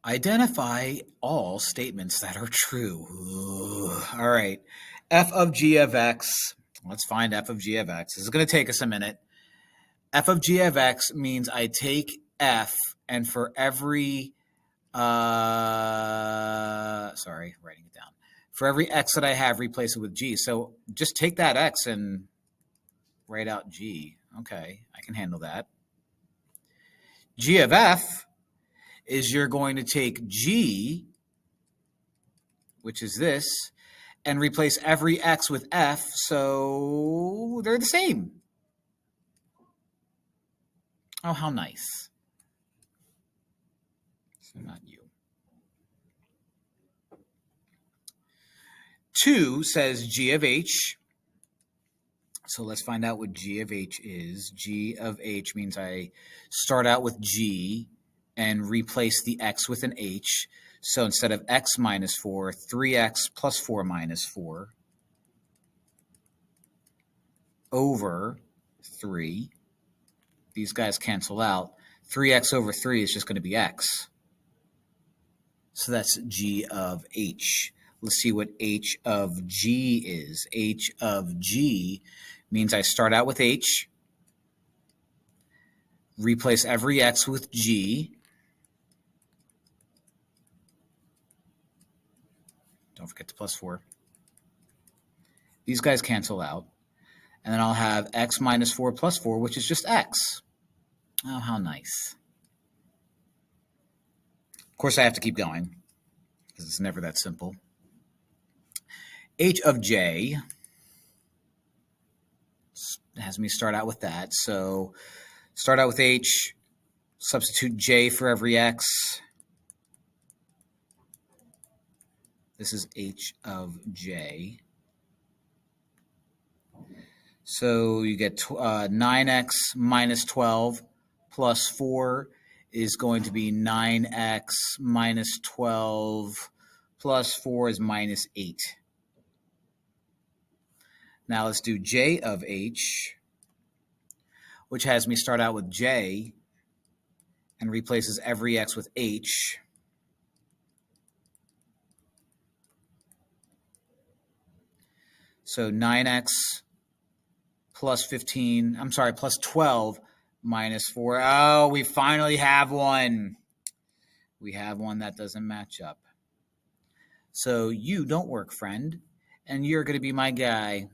Identify all statements that are true. Ooh. All right. F of g of x. Let's find f of g of x. This is going to take us a minute. F of g of x means I take f, and for every, sorry, writing it down. For every x that I have, replace it with g. So just take that x and write out g. Okay, I can handle that. G of f is you're going to take g, which is this, and replace every x with f, so they're the same. Oh, how nice. So not you. 2 says g of h. So let's find out what g of h is. G of h means I start out with g and replace the x with an h. So instead of x minus 4, 3x plus 4 minus 4 over 3. These guys cancel out. 3x over 3 is just going to be x. So that's g of h. Let's see what h of g is. H of g means I start out with h, replace every x with g. Don't forget the plus 4. These guys cancel out. And then I'll have x minus 4 plus 4, which is just x. Oh, how nice. Of course, I have to keep going because it's never that simple. H of j has me start out with that. So start out with h, substitute j for every x. This is h of j. So you get 9x minus 12 plus 4 is going to be 9x minus 12 plus 4 is minus 8. Now let's do j of h, which has me start out with j and replaces every x with h. So 9x plus 15, I'm sorry, plus 12 minus 4. Oh, we finally have one. We have one that doesn't match up. So you don't work, friend, and you're going to be my guy.